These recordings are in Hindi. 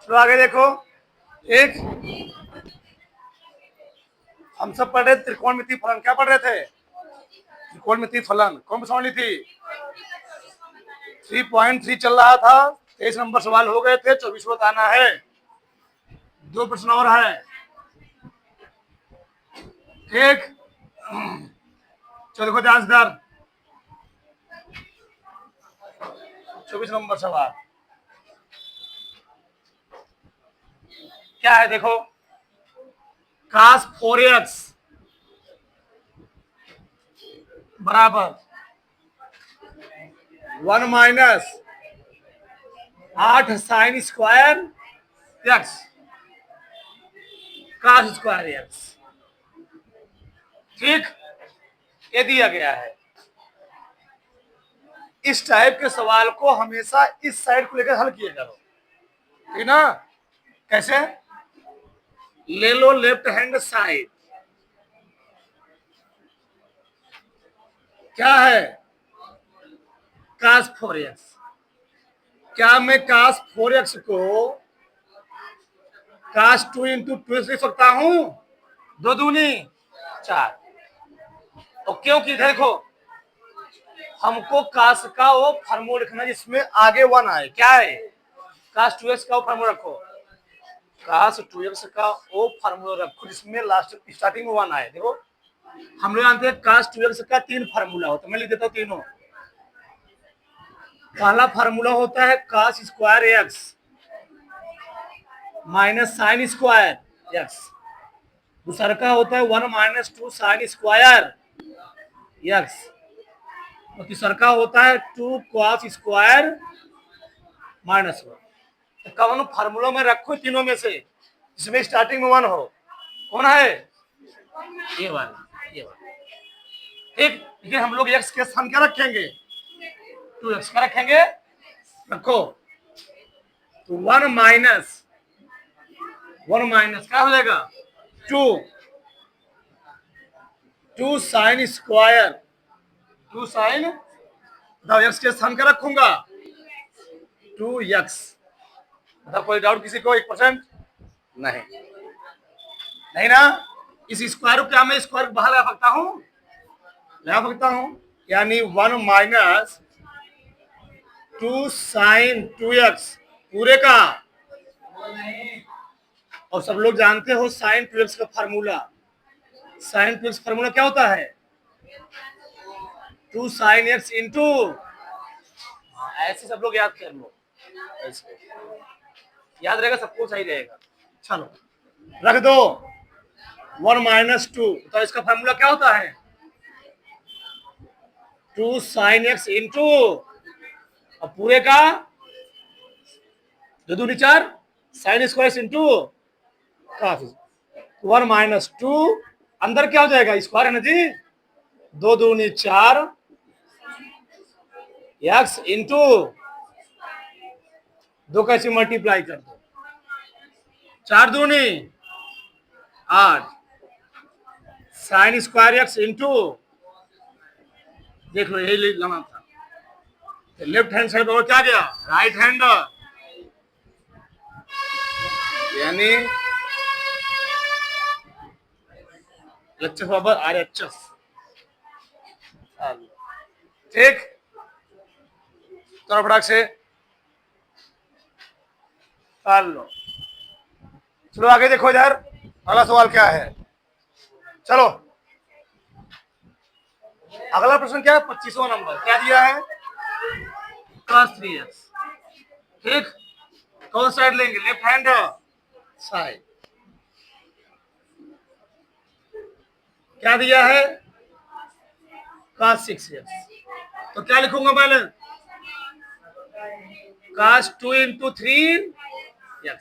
चलो आगे देखो। एक हम सब पढ़ रहे त्रिकोणमितीय फलन। क्या पढ़ रहे थे? त्रिकोणमितीय फलन। कौन सी वाली थी? 3.3 चल रहा था। 23 नंबर सवाल हो गए थे, 24 बताना है। 2 प्रश्न और है। ठीक, चलो देखो ध्यान से। 24 नंबर सवाल क्या है देखो। cos 4x बराबर 1 minus 8 sine square x cos square x. ठीक, ये दिया गया है। इस टाइप के सवाल को हमेशा इस साइड को लेकर हल किया करो, ठीक ना? कैसे? ले लो लेफ्ट हैंड साइड। क्या है? cos 4x। क्या मैं cos 4x को cos 2 इंटू 2 लिख सकता हूं? 2 दूनी 4। और क्योंकि देखो हमको cos का वो फार्मूला लिखना जिसमें आगे 1 आए। क्या है? cos 2x का वो फार्मूला रखो। cos 2x का वो फार्मूला रखो जिसमें लास्ट स्टार्टिंग में 1 आए। देखो हम लोग जानते हैं cos 2x का 3 फार्मूला होता है। मैं लिख देता हूं तीनों। पहला फार्मूला होता है cos square x minus sine square x. दूसरा का होता है 1 माइनस 2 साइन स्क्वायर एक्स। और तीसरा का होता है 2 cos स्क्वायर माइनस 1। कौन फार्मूला में रखो तीनों में से जिसमें स्टार्टिंग में 1 हो। कौन है? ये वाला, ये वाला। ठीक, लेकिन हम लोग एक्स के स्थान क्या रखेंगे? 2x का रखेंगे। रखो तो 1 माइनस क्या हो जाएगा? 2 साइन स्क्वायर 2 साइन। एक्स के स्थान का रखूंगा 2x। मतलब कोई डाउट किसी को? 1% नहीं, नहीं ना? इस स्क्वायर को क्या मैं स्क्वायर बाहर लगा सकता हूं? लगा सकता हूं। यानी 1 माइनस 2 साइन 2x पूरे का। और सब लोग जानते हो साइन 2x का फार्मूला। साइन 2x फार्मूला क्या होता है? 2 साइन x इंटू। ऐसे सब लोग याद कर लो, ऐसे याद रहेगा, सबको सही रहेगा। चलो रख दो 1 माइनस 2। तो इसका फार्मूला क्या होता है? 2 साइन x इंटू और पूरे का 2 दूनी 4 साइन स्क्वायर इंटू काफी 1 माइनस 2। अंदर क्या हो जाएगा? स्क्वायर है ना जी। 2 दूनी 4 एक्स इंटू 2 कैसे मल्टीप्लाई कर दो। 4 दूनी 8 साइन स्क्वायर एक्स इंटू। देख लो यही लाना था। लेफ्ट हैंड साइड और क्या गया? Right hand. यानी बराबर RHS। ठीक, तो फटाक से कर लो। चलो आगे देखो इधर अगला सवाल क्या है। चलो अगला प्रश्न क्या है? 25वां नंबर। क्या दिया है? cos 3x। ठीक, कौन साइड लेंगे? Left hand side. क्या दिया है? cos 6x। तो क्या लिखूंगा पहले? cos 2 into 3x।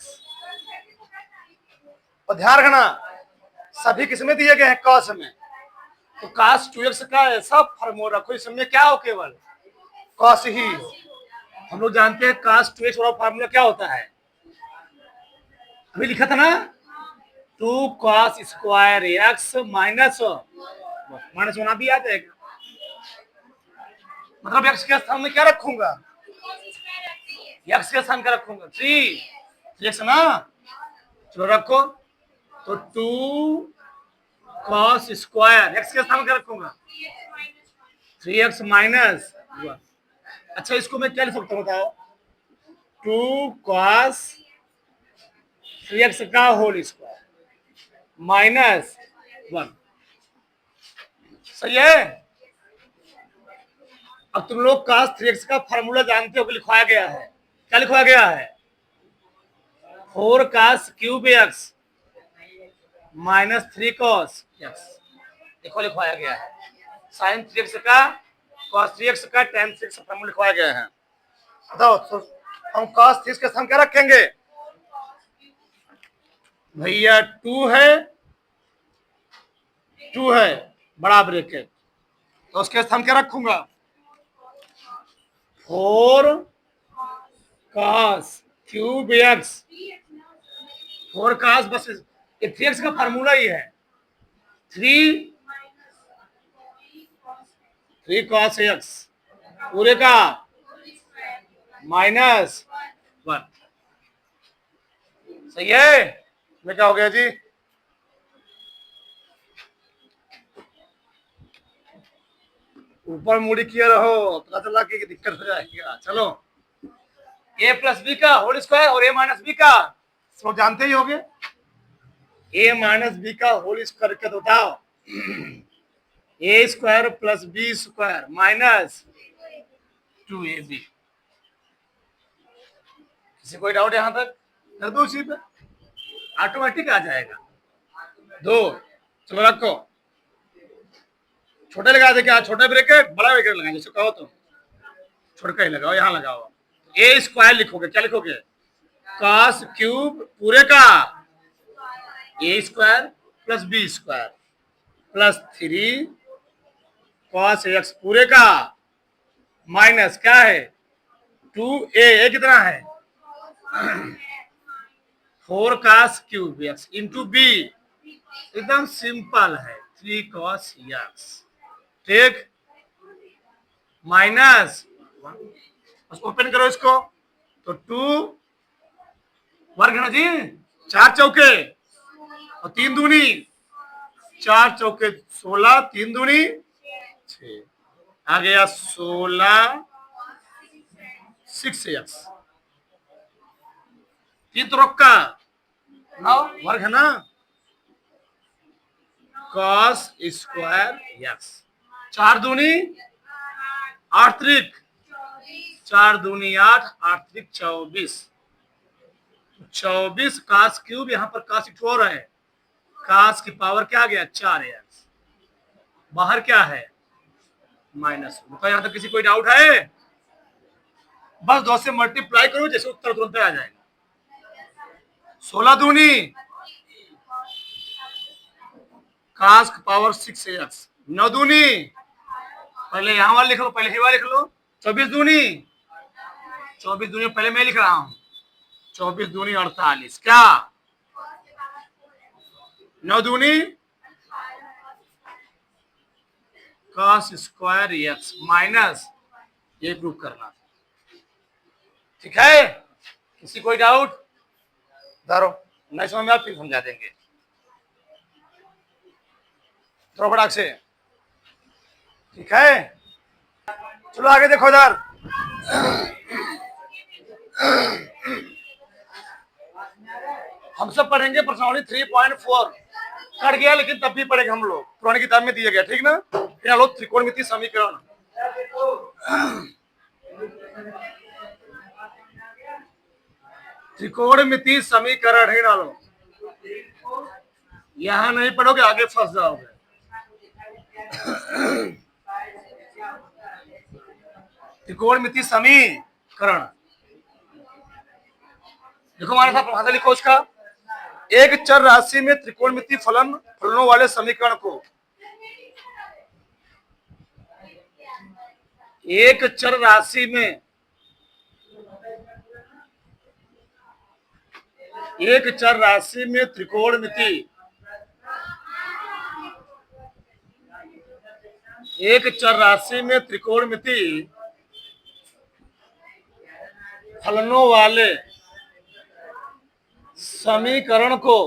और ध्यान रखना सभी किसमें दिए गए हैं? cos में। तो cos 2x का ऐसा फार्मूला रखो इसमें क्या हो? केवल cos ही हो। हम लोग जानते हैं cos 2x वाला फार्मूला क्या होता है? अभी लिखा था ना 2 cos स्क्वायर x माइनस 1 भी आ जाएगा। मतलब x के स्थान में क्या रखूंगा? x के स्थान का रखूंगा 3 3x ना, चलो रखो। तो 2 cos स्क्वायर x के स्थान में क्या रखूंगा? 3x minus 1। अच्छा इसको मैं क्या लिख सकता हूँ बताओ? 2 cos 3x का होल स्क्वायर माइनस 1। सही है। अब तुम लोग cos 3x का फार्मूला जानते हो कि लिखवाया गया है। क्या लिखवाया गया है? 4 cos cube x minus 3 cos x देखो लिखवाया गया है। sin 3x का cos 3x का tan 3x का फार्मूला लिखवाया गया है। बताओ तो हम cos 3x का स्थान क्या रखेंगे भैया? 2 है, 2 है बड़ा ब्रैकेट, तो उसके स्थान क्या रखूंगा? 4 cos क्यूब x 4 cos बस ये 3x का फार्मूला ही है। 3 cos x पूरे का माइनस 1। सही है। में क्या हो गया जी? ऊपर मुड़ी किए रहो, पता चला कि दिक्कत हो जाएगा। चलो a प्लस बी का होल स्क्वायर और a माइनस बी का सब जानते ही होंगे। a माइनस बी का होल स्क्वायर क्या बताओ? a square plus b square minus 2ab। किसी कोई डाउट यहां तक? कर दो उसी पे, ऑटोमेटिक आ जाएगा। 2 चलो रखो। छोटे लगा दे क्या? छोटा ब्रैकेट बड़ा ब्रैकेट लगाएंगे, जैसे कहो तो छोटा ही लगाओ, यहां लगाओ। a स्क्वायर लिखोगे, क्या लिखोगे? cos क्यूब पूरे का a square plus b square plus 3 cos x पूरे का माइनस क्या है? 2a कितना है? 4 cos cube x into b, एकदम सिंपल है 3 cos x। ठीक, माइनस ओपन करो इसको तो 2 वर्ग है ना जी, 4 चौके और 3 दूनी 4 चौके 16, 3 दूनी 6 आ गया 16 6x। 3 तो रोका 9 वर्ग है ना, cos स्क्वायर x 4 दूनी 8 त्रिक 4 दूनी 8 8 त्रिक 24 24 cos क्यूब, यहाँ पर cos एक और है, cos की पावर क्या आ गया 4x, बाहर क्या है माइनस। यहाँ तक किसी कोई डाउट है? बस 2 से मल्टीप्लाई करो, जैसे उत्तर तुरंत आ जाएगा। 16 दूनी cos की पावर 6x 9 दूनी, पहले यहाँ वाला लिख लो, पहले ही वाला लिख लो 24 दूनी 24 दूनी पहले मैं लिख रहा हूं 24 दूनी 48 क्या 9 दूनी cos स्क्वायर x माइनस ये प्रूफ करना। ठीक है, किसी कोई डाउट? धरो नहीं समझ में आप फिर समझा देंगे थोड़ा फटाक से। ठीक है, चलो आगे देखो इधर। हम सब पढ़ेंगे प्रश्नावली 3.4 कट गया, लेकिन तब भी पढ़ेंगे हम लोग, पुरानी किताब में दिया गया। ठीक ना? फिर लोग त्रिकोणमिति समीकरण, त्रिकोणमिति समीकरण ही डालो, यहां नहीं पढ़ोगे आगे फंस जाओगे। त्रिकोणमिति समीकरण देखो हमारे साथ भाषा लिखो उसका। एक चर राशि में त्रिकोणमिति फलनों वाले समीकरण को, एक चर राशि में त्रिकोणमिति, एक चर राशि में त्रिकोणमिति फलनों वाले समीकरण को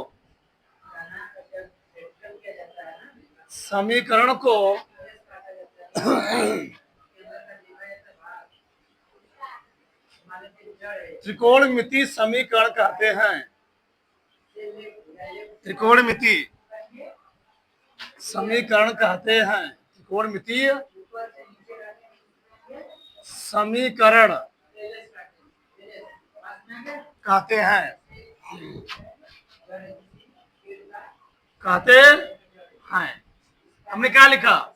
त्रिकोणमिति समीकरण कहते हैं। त्रिकोणमिति समीकरण कहते हैं। त्रिकोणमितीय समीकरण कहते हैं। हमने क्या लिखा?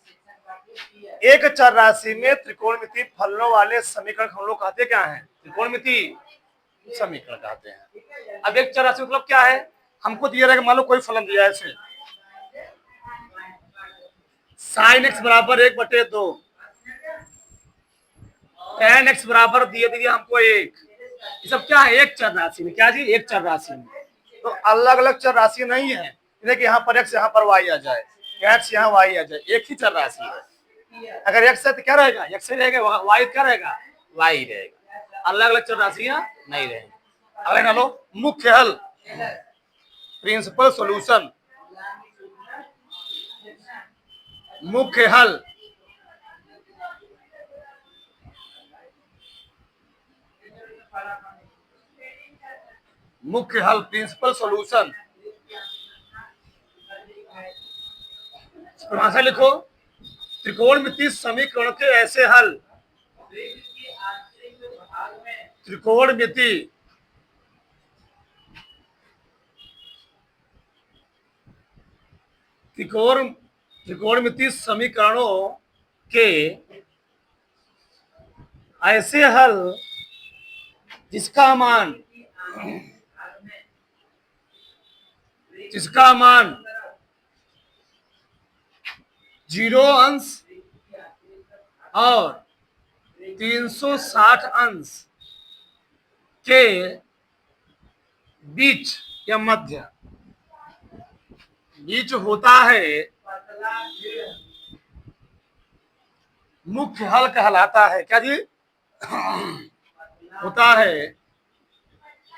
एक चर राशि में त्रिकोणमिति फलनों वाले समीकरण हम लोग कहते क्या हैं? त्रिकोणमिति समीकरण कहते हैं। अब एक चर राशि मतलब क्या है? हमको दिया रहेगा, मान लो कोई फलन दिया है ऐसे sin x बराबर 1/2, tan x बराबर दिए दिया हमको 1। ये सब क्या है? एक चर राशि में। क्या जी? एक चर राशि में। तो अलग अलग चर राशि नहीं है कि यहाँ पर x यहाँ पर y आ जाए, x यहाँ y आ जाए। एक ही चर राशि है। अगर x है तो क्या रहेगा? x ही रहेगा। y क्या रहेगा? y रहेगा। अलग अलग चर राशियां नहीं रहेंगी। अगले ना लो, मुख्य हल, प्रिंसिपल सॉल्यूशन। मुख्य हल, मुख्य हल, प्रिंसिपल सॉल्यूशन। परिभाषा लिखो, त्रिकोणमिति समीकरण के ऐसे हल। त्रिकोणमिति त्रिकोणमिति समीकरणों के ऐसे हल जिसका मान 0 अंश और 360 अंश के बीच या मध्य होता है, मुख्य हल कहलाता है। क्या जी? होता है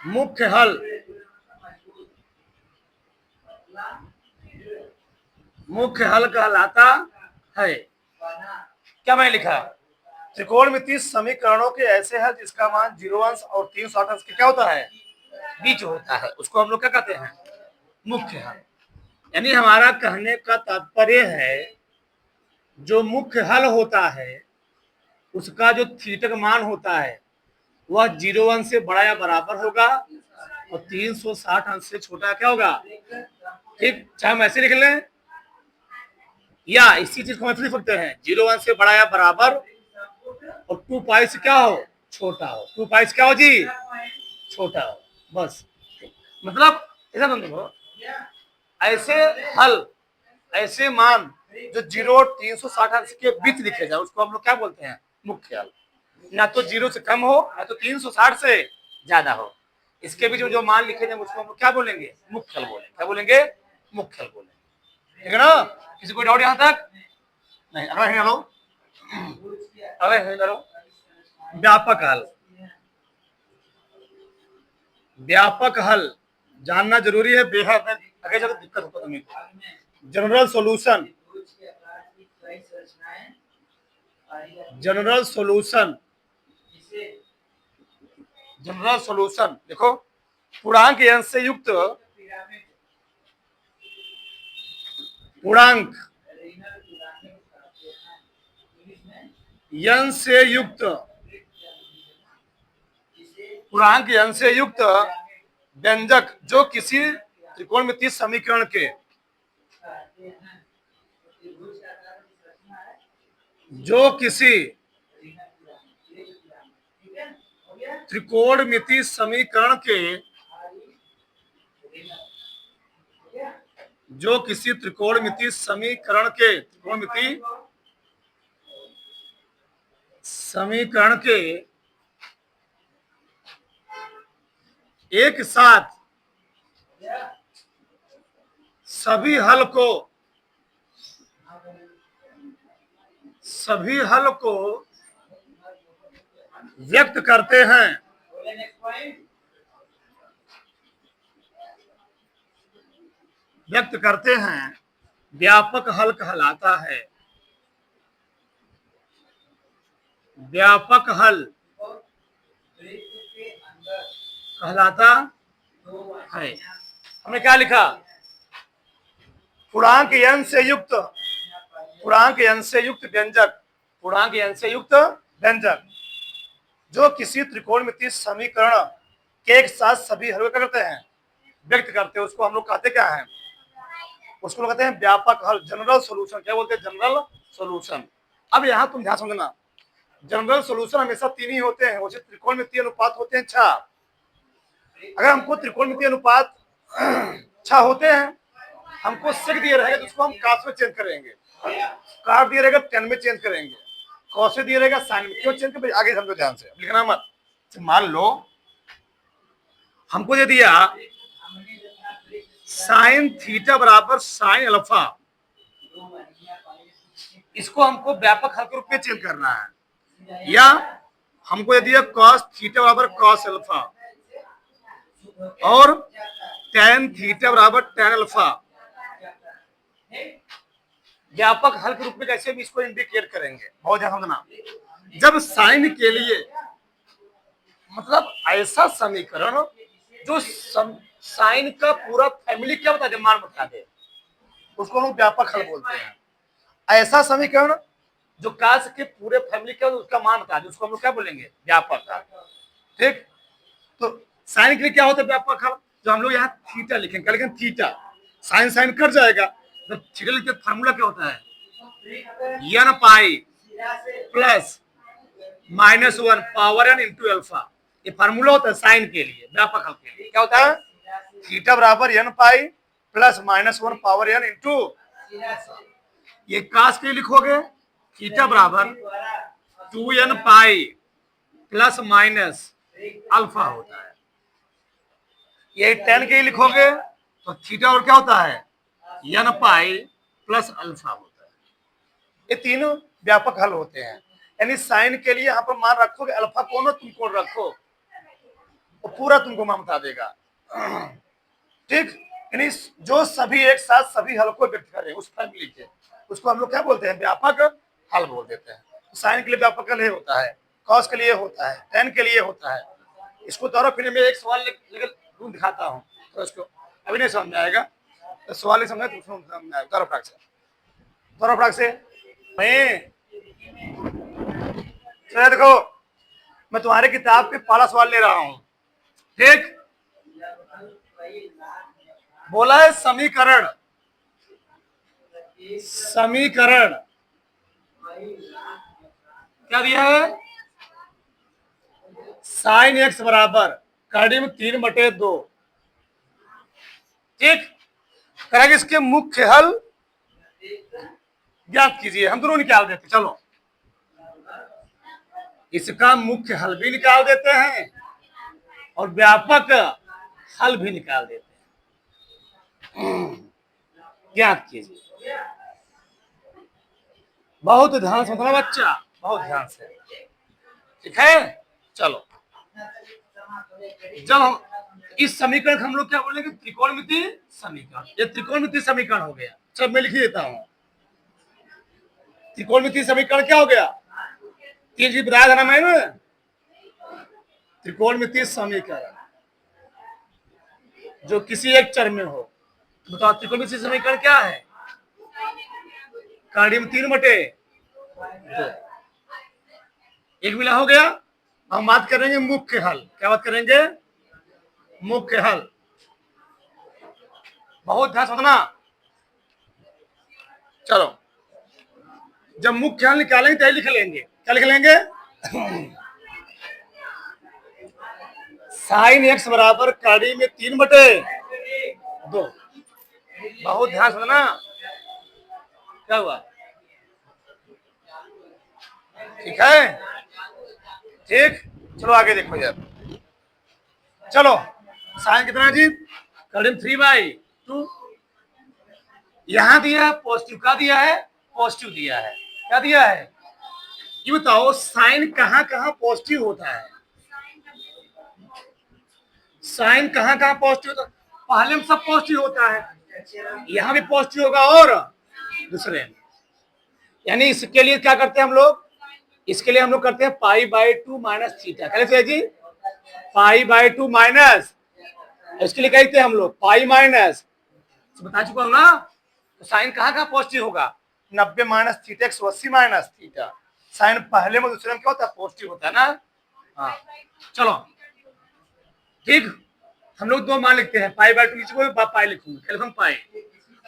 मुख्य हल। मुख्य हल कहलाता है। क्या मैं लिखा? त्रिकोणमिति समीकरणों के ऐसे हल जिसका मान 0 अंश और 360 अंश के क्या होता है? बीच होता है, उसको हम लोग क्या कहते हैं? मुख्य हल। यानी हमारा कहने का तात्पर्य है, जो मुख्य हल होता है उसका जो थीटा का मान होता है वह 0 अंश से बड़ा या बराबर होगा और 360 अंश से छोटा क्या होगा? ठीक, चाहे हम ऐसे लिख लें या इसी चीज को हम लिख सकते हैं, 0 अंश से बड़ा या बराबर और 2 पाई से क्या हो? छोटा हो। 2 पाई से क्या हो जी? छोटा हो। बस, मतलब ऐसा समझो, ऐसे हल, ऐसे मान जो 0 और 360 अंश के बीच लिखे जाए उसको हम लोग क्या बोलते हैं? मुख्य हल। ना तो 0 से कम हो ना तो 360 से ज्यादा हो, इसके बीच में जो मान लिखे जाए उसको हम लोग क्या बोलेंगे? मुख्य हल बोलेंगे। क्या बोलेंगे? मुख्य हल बोलेंगे। ठीक है ना? किसी कोई डाउट यहां तक? नहीं। अगला है लो, अगले है लो, व्यापक हल। व्यापक हल जानना जरूरी है, बेहद। आगे जाकर दिक्कत होता है तुम्हें। General solution, general solution, general solution देखो, पूर्णांक अंश से युक्त, पूर्णांक अंश से युक्त, पूर्णांक अंश से युक्त व्यंजक जो किसी त्रिकोणमितीय समीकरण के, जो किसी त्रिकोणमितीय समीकरण के, जो किसी त्रिकोणमितीय समीकरण के, त्रिकोणमितीय समीकरण के एक साथ सभी हल को, सभी हल को व्यक्त करते हैं, व्यक्त करते हैं व्यापक हल कहलाता है। व्यापक हल कहलाता है। हमने क्या लिखा? पूर्णांक n से युक्त, पूर्णांक n से युक्त व्यंजक, पूर्णांक n से युक्त व्यंजक जो किसी त्रिकोणमितीय समीकरण के एक साथ सभी हल करते हैं, व्यक्त करते हैं, उसको हम लोग कहते क्या है? उसको लोग कहते हैं व्यापक हल, जनरल सॉल्यूशन। क्या बोलते हैं? General solution. अब यहाँ तुम ध्यान समझना, जनरल सॉल्यूशन हमेशा तीन ही होते हैं। वैसे त्रिकोणमितीय अनुपात होते हैं 6। अगर हमको त्रिकोणमितीय अनुपात 6 होते हैं, हमको सेक दिया रहेगा तो उसको हम कास में चेंज करेंगे, काट दिया रहेगा टेन में चेंज करेंगे, कौसे दिया रहेगा साइन में। क्यों चेंज कर? आगे समझो ध्यान से, लिखना मत। मान लो हमको दे दिया साइन थीटा बराबर साइन अल्फा, इसको हमको व्यापक हल के रूप में चेंज करना है। या हमको दे दिया कॉस थीटा बराबर कॉस अल्फा और टेन थीटा बराबर टेन अल्फा, व्यापक हल के रूप में कैसे भी इसको इंडिकेट करेंगे। बहुत ध्यान समझना, जब साइन के लिए मतलब ऐसा समीकरण जो साइन का पूरा फैमिली क्या बता दे, मान बता दे, उसको हम व्यापक हल बोलते हैं। ऐसा समीकरण जो कास के पूरे फैमिली क्या उसका मान बता दे, उसको हम लोग क्या बोलेंगे? व्यापक हल। ठीक, तो साइन के लिए क्या होता है व्यापक हल? जो हम लोग यहाँ थीटा लिखेंगे, क्या लिखेंगे? थीटा। साइन साइन कट जाएगा, तो थीटा लिखते फार्मूला क्या होता है? n pi plus -1 power n into alpha. ये फार्मूला होता है साइन के लिए, व्यापक हल के लिए। क्या होता है? थीटा बराबर n pi plus -1 power n into. ये कास के लिए लिखोगे थीटा बराबर 2n pi plus minus alpha होता है। ये 10 के लिए लिखोगे तो थीटा और क्या होता है? n पाई प्लस अल्फा होता है। ये तीनों व्यापक हल होते हैं। यानी साइन के लिए यहाँ पर मान रखोगे, अल्फा कौन हो? तुम कौन रखो, वो पूरा तुमको मान बता देगा। ठीक, यानी जो सभी एक साथ सभी हल को व्यक्त करें उस फैमिली के, उसको हम लोग क्या बोलते हैं? व्यापक हल बोल देते हैं। साइन के लिए व्यापक हल होता है, कॉस के लिए होता है, टेन के लिए होता है। इसको दोनों फिर में एक सवाल लेकर दिखाता हूँ, तो इसको अभी नहीं समझ में आएगा, तो सवाल नहीं समझ तो समझ में आएगा। दोनों फटाक से, दोनों फटाक से। मैं देखो, मैं तुम्हारे किताब के पहला सवाल ले रहा हूँ। ठीक, बोला है समीकरण, समीकरण क्या दिया है? साइन एक्स बराबर करीब 3/2। ठीक, करेंगे इसके मुख्य हल ज्ञात कीजिए। हम दोनों निकाल देते, चलो इसका मुख्य हल भी निकाल देते हैं और व्यापक हल भी निकाल देते हैं। ज्ञात कीजिए। बहुत ध्यान से सुनना बच्चा, बहुत ध्यान से। ठीक है, चलो जब हम इस समीकरण हम लोग क्या बोलेंगे? त्रिकोणमितीय समीकरण। ये त्रिकोणमितीय समीकरण हो गया। सब मैं लिख देता हूं। त्रिकोणमितीय समीकरण क्या हो गया? तीन चीज बताया था ना मैंने। त्रिकोणमितीय समीकरण जो किसी एक चर में हो। बताओ त्रिकोणमितीय समीकरण क्या है? करीब 3/2। एक मिला हो गया। हम बात करेंगे मुख्य हल। क्या बात करेंगे? मुख्य हल। बहुत ध्यान समझना। चलो, जब मुख्य हल निकालेंगे तो लिख लेंगे। क्या लिख लेंगे? साइन एक्स बराबर कड़ी में 3/2। बहुत ध्यान समझना। क्या हुआ? ठीक है, ठीक, चलो आगे देखो यार। चलो, साइन कितना जी? करीब 3/2। यहां दिया है पॉजिटिव, का दिया है? पॉजिटिव दिया है। क्या दिया है? ये बताओ साइन कहां कहां पॉजिटिव होता है? साइन कहां कहां पॉजिटिव होता है? पहले में सब पॉजिटिव होता है, यहां भी पॉजिटिव होगा और दूसरे, यानी इसके लिए क्या करते हैं हम लोग, इसके लिए हम लोग करते हैं pi by two minus theta. कैसे जी, पाई बाई टू माइनस, इसके लिए कहते हैं हम लोग पाई माइनस, बता चुका हूं ना। तो साइन कहाँ कहाँ पॉजिटिव होगा, 90 minus theta 180 minus theta. Sine पहले में दूसरे में क्या होता है, पॉजिटिव होता है ना। हाँ चलो ठीक, हम लोग दो मान लिखते हैं, पाई बाई टू नीचे को पाई लिखूंगा, कैलकुलम पाई।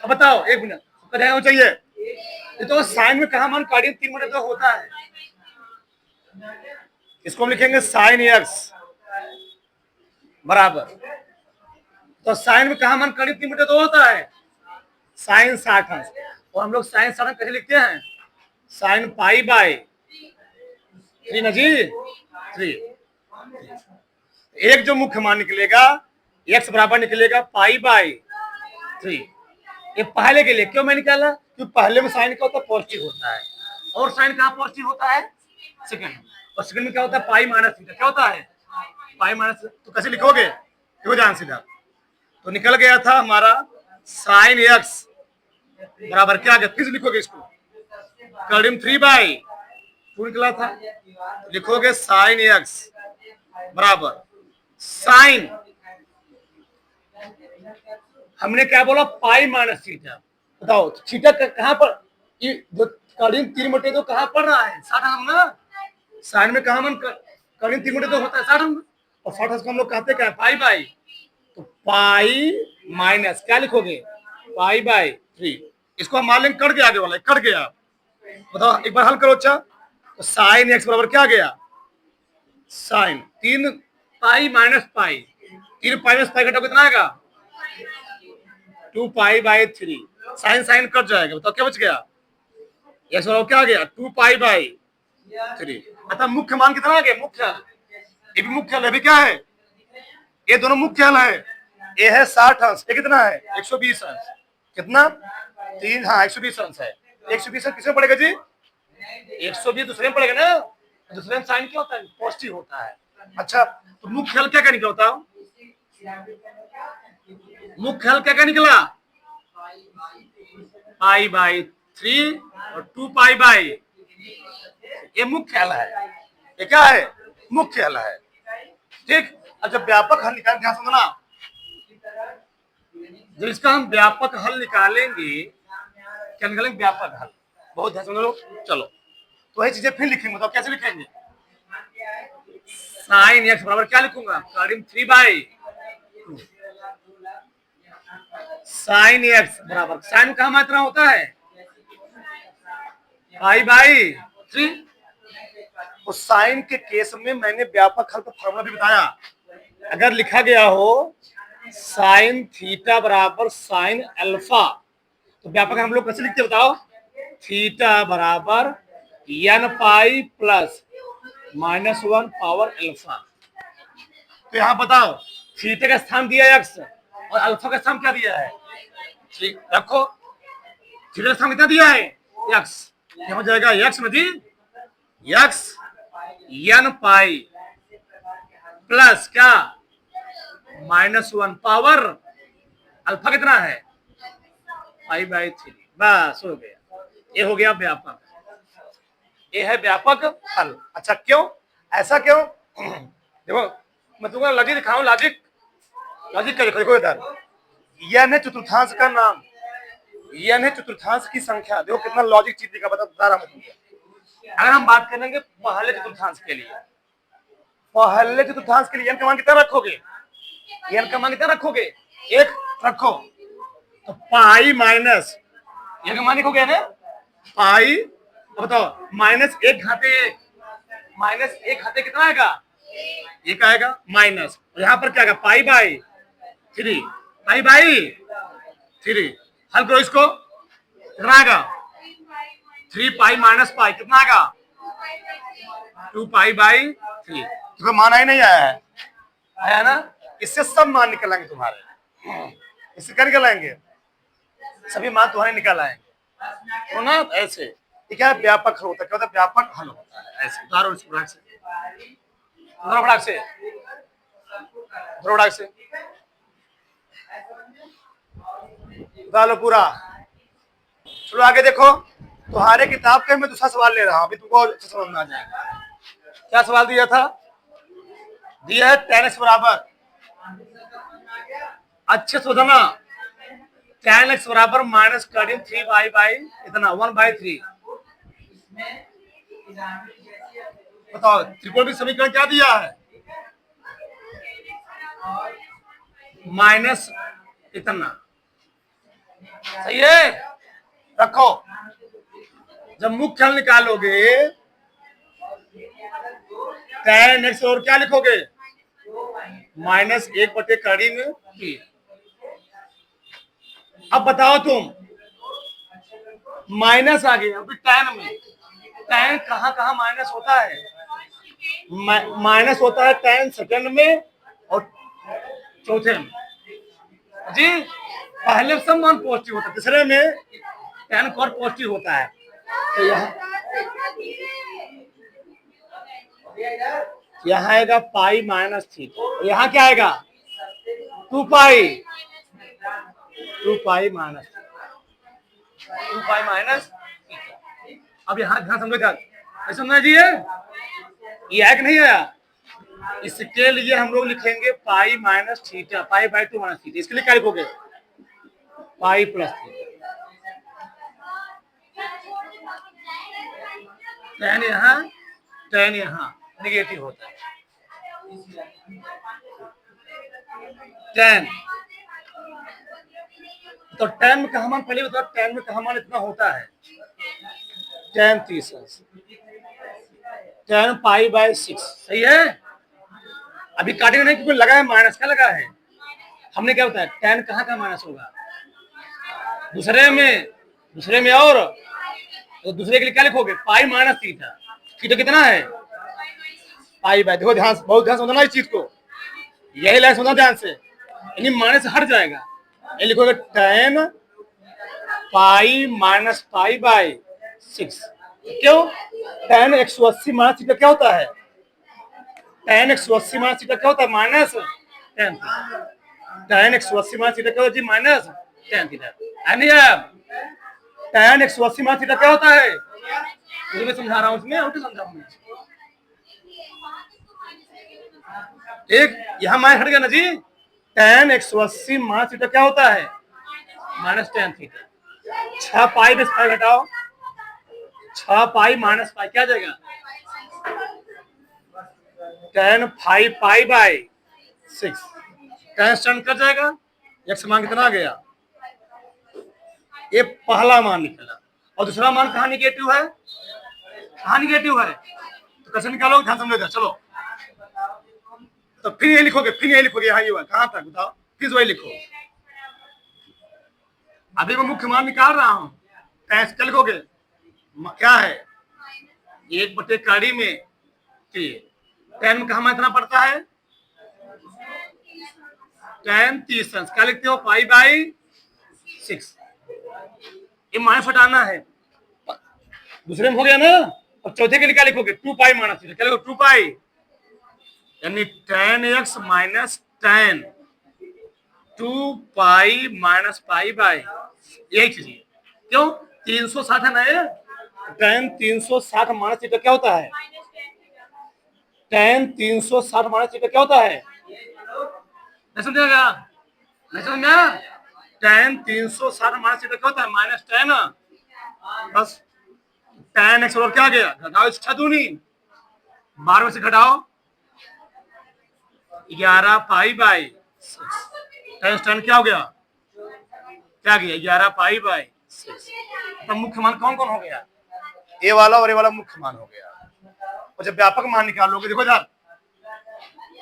अब बताओ एक मिनट ध्यान चाहिए, ये तो साइन में कहा मान कार्डियन 3 बटे 2 होता है, इसको हम लिखेंगे साइन एक्स बराबर, तो साइन में कहा मान कार्डियन 3 बटे 2 होता है, साइन 60 अंश। और हम लोग साइन 60 कैसे लिखते हैं, साइन पाई बाई 3 ना जी 3। एक जो मुख्य मान निकलेगा एक्स बराबर निकलेगा पाई बाई 3। ये पहले के लिए क्यों मैं निकाला, क्योंकि पहले में साइन क्या होता है, पॉजिटिव होता है, और साइन कहाँ पॉजिटिव होता है, सेकंड, और सेकंड में क्या होता है, पाई माइनस थीटा। क्या होता है, पाई माइनस, तो कैसे लिखोगे, देखो ध्यान सीधा, तो निकल गया था हमारा साइन एक्स बराबर क्या गया, फिर लिखोगे इसको कर्डियम 3/2 निकला था, लिखोगे साइन एक्स बराबर साइन, हमने क्या बोला, पाई माइनस थीटा। बताओ थीटा कहां पर, कर्डियम 3 बटे 2 कहां पड़ रहा है, 60 अंश ना, साइन में कहा मन कर्डियम 3 बटे 2 होता है 60 अंश, और 60 अंश को हम लोग कहते हैं क्या, पाई बाई, तो पाई माइनस क्या लिखोगे, पाई बाई 3। इसको हम मान लेंगे कट गया, आगे वाला कट गया। बताओ एक बार हल करो अच्छा, तो साइन एक्स बराबर क्या गया, sine 3 pi minus pi, 3 pi minus pi घटाओ कितना आएगा, 2 pi by 3, sine sine cut जाएगा। बताओ क्या बच गया, एक्स बराबर क्या आ गया, 2 पाई बाई 3। अतः मुख्य मान कितना आ गया, मुख्य, ये भी मुख्य है, भी क्या है, ये दोनों मुख्य है, ये है 60 अंश, ये कितना है 120 अंश, कितना 3, हाँ 120 अंश है। 120 अंश किसमें पड़ेगा जी, 120 दूसरे में पड़ेगा ना, दूसरे में साइन क्या होता है, पॉजिटिव होता है। अच्छा तो मुख्य हल क्या क्या निकला होता, मुख्य हल क्या क्या निकला, पाई बाई 3 और 2 पाई बाई, ये मुख्य हल है, ये क्या है, मुख्य हल है, ठीक। अच्छा व्यापक हल निकाल, ध्यान समझना, जब इसका हम व्यापक हल निकालेंगे, क्या निकालेंगे, व्यापक हल, बहुत ध्यान समझ लो। चलो तो ये चीजें फिर लिखेंगे, तो कैसे लिखेंगे, साइन एक्स बराबर क्या लिखूंगा, कर्डियम 3/2, साइन एक्स बराबर, साइन कहाँ मात्रा होता है, पाई बाई 3। उस साइन के केस में मैंने व्यापक हल का फॉर्मूला भी बताया, अगर लिखा गया हो साइन थीटा बराबर साइन अल्फा, तो व्यापक हम लोग कैसे लिखते बताओ, थीटा बराबर n pi plus -1 power alpha. तो यहां बताओ थीटा का स्थान दिया है x और अल्फा का स्थान क्या दिया है, ठीक रखो, थीटा का स्थान कितना दिया है x, यहां हो जाएगा x में जी x n पाई प्लस क्या -1 पावर अल्फा कितना है पाई बाई 3, बस हो गया, ये हो गया व्यापक, ये है व्यापक हल। अच्छा क्यों, ऐसा क्यों, देखो मैं तुमको लॉजिक दिखाऊं, लॉजिक, लॉजिक क्या देखो इधर, n है चतुर्थांश का नाम, n है चतुर्थांश की संख्या, देखो कितना लॉजिक चीज दिखा, बता रहा मैं तुमको। अगर हम बात करेंगे पहले चतुर्थांश के लिए, पहले चतुर्थांश के लिए n का मान कितना रखोगे, n का मान कितना रखोगे, 1 रखो, तो पाई माइनस n का मान लिखोगे ना, पाई, तो बताओ -1 घाते 1, -1 घाते कितना आएगा, 1 आएगा, माइनस, यहाँ पर क्या आएगा पाई बाई 3, पाई बाई 3, हल करो इसको, कितना आएगा 3 पाई माइनस पाई, कितना आएगा 2 पाई बाई 3। तो मान ही नहीं आया है, आया ना, इससे सब मान निकल आएंगे तुम्हारे, इससे क्या निकल आएंगे, सभी मान तुम्हारे निकल आएंगे, तो ना ऐसे ये क्या व्यापक हल होता है, क्या होता है व्यापक हल होता है, ऐसे उदाहरण से बता लो पूरा। चलो आगे देखो, तुम्हारे किताब के मैं दूसरा सवाल ले रहा हूं, अभी तुमको अच्छा समझ में आ जाएगा। क्या सवाल दिया था? दिया है tan x बराबर, अच्छे से समझना, tan x बराबर माइनस करीब 3 बाई इतना 1/3। बताओ त्रिकोण समीकरण क्या दिया है? माइनस इतना, सही है। रखो, जब मुख्य हल निकालोगे tan x और क्या लिखोगे? -1/3। अब बताओ तुम, माइनस आ गया अभी tan में, tan कहां कहां माइनस होता है? माइनस होता है tan सेकंड में और चौथे में जी। पहले सब मान पॉजिटिव होता है, तीसरे में tan और पॉजिटिव होता है। तो यहाँ आएगा पाई माइनस थीटा, यहाँ क्या आएगा? 2 पाई माइनस 2 पाई माइनस। अब यहाँ ध्यान समझो, ध्यान समझना जी, ये है कि नहीं आया? इसके लिए हम लोग लिखेंगे pi minus theta, pi minus theta. इसके लिए क्या लिखोगे? Pi plus theta. tan यहाँ निगेटिव होता है। tan तो tan में कहा मान पहले बताओ, tan में कहा मान इतना होता है? tan 30 tan पाई/6, सही है। अभी काटेंगे नहीं क्योंकि लगा है माइनस, क्या लगा है? हमने क्या बताया tan कहाँ का माइनस होगा? दूसरे में और तो दूसरे के लिए क्या लिखोगे? पाई माइनस थीटा। थीटा कितना है? पाई/, देखो ध्यान, बहुत ध्यान समझना इस चीज को, यही लाइन समझना ध्यान से, यानी माइनस हट जाएगा। ये लिखोगे tan पाई माइनस पाई/6। क्यों? tan 180 माइनस थीटा क्या होता है? tan 180 माइनस थीटा क्या होता है? Minus tan। tan 180 minus theta क्या होता है जी? Minus tan theta. tan 180 minus theta क्या होता है? मैं समझा रहा हूँ, इसमें और समझाऊंगा। एक यहाँ माइनस हट गया ना जी। tan 180 माइनस थीटा क्या होता है? Minus tan theta. 6 पाई में पाई घटाओ, 6 पाई माइनस पाई क्या जाएगा? tan 5 पाई/6। tan स्टैंड कर जाएगा। x मान कितना आ गया? ये पहला मान निकला। और दूसरा मान कहाँ निगेटिव है? कहाँ निगेटिव है? तो कैसे निकालोगे? ध्यान समझेगा। चलो तो फिर ये लिखोगे, यहाँ ये कहाँ तक बताओ, फिर वही लिखो। अभी मैं मुख्य मान निकाल रहा हूँ, क्या लिखोगे? क्या है? 1/कड़ी में tan में कहा मान इतना पड़ता है? tan 30 क्या लिखते हो? पाई/6। ये माइनस हटाना है, दूसरे में हो गया ना। अब चौथे के लिए क्या लिखोगे? 2 पाई माइनस थीटा, क्या लिखोगे? 2 पाई, यानी tan x माइनस tan 2 पाई माइनस पाई/, यही चीज है। क्यों? 360 है ना ये, tan 360 माइनस थीटा क्या होता है? tan 360 माइनस थीटा क्या होता है? नहीं समझेगा? नहीं समझ में? tan 360 माइनस थीटा क्या होता है? माइनस tan, बस tan x और क्या गया? घटाओ, 6 दूनी 12 में से घटाओ 11 पाई/6। tan क्या हो गया? क्या गया? 11 पाई/6। तो मुख्य मान कौन कौन हो गया? ए वाला और ए वाला मुख्य मान हो गया। और जब व्यापक मान निकालोगे, देखो यार,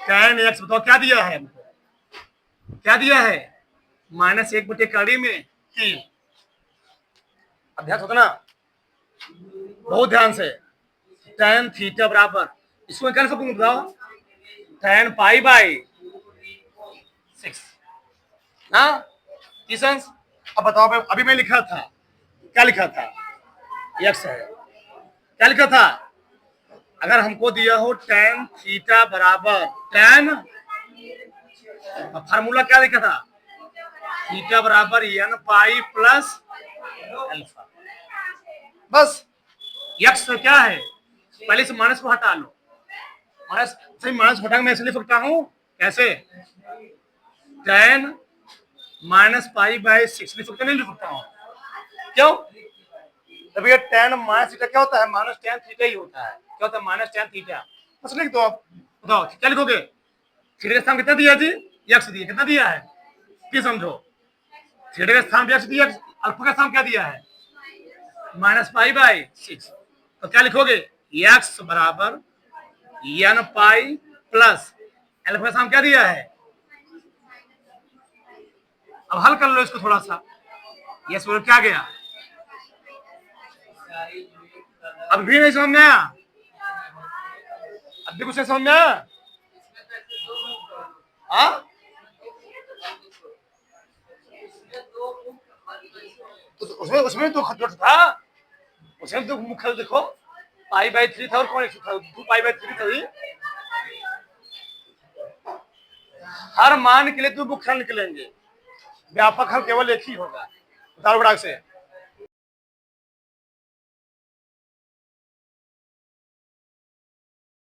tan x बताओ क्या दिया है? क्या दिया है? -1/कड़ी में 3। अभ्यास होता ना, बहुत ध्यान से। tan थीटा बराबर, इसको क्या सकूं बताओ? tan पाई/6 ना, किसंस। अब बताओ, अभी मैं लिखा था, क्या लिखा था? x है। क्या लिखा था? अगर हमको दिया हो tan थीटा बराबर tan, फार्मूला क्या लिखा था? थीटा बराबर n पाई प्लस अल्फा। बस यक्स क्या है, पहले इस माइनस को हटा लो, माइनस सही माइनस हटा मैं इसलिए सकता हूं कैसे, tan माइनस पाई बाय 6 लिख सकता नहीं लिख सकता हूं, क्यों, तब ये tan माइनस थीटा क्या होता है, माइनस tan थीटा ही होता है, क्या होता है माइनस tan थीटा। बस लिख दो आप, बताओ क्या लिखोगे, थीटा का स्थान कितना दिया जी, यक्स दिया, कितना दिया है, क्या समझो, थीटा का स्थान यक्स दिया, अल्फा का स्थान क्या दिया है माइनस पाई बाय 6, तो क्या लिखोगे यक्स बराबर n पाई प्लस अल्फा का स्थान क्या दिया है। अब हल कर लो इसको थोड़ा सा, यस बोलो क्या गया, अब भी नहीं समझ में आया, अब भी कुछ नहीं समझ में आया, हाँ तो उसमें उसमें तो खतरा था, उसमें तो मुख्य देखो पाई बाय 3 था और कौन था 2 पाई बाय 3 था, हर मान के लिए 2 मुख्य निकलेंगे, व्यापक हल केवल एक ही होगा, बताओ बड़ा से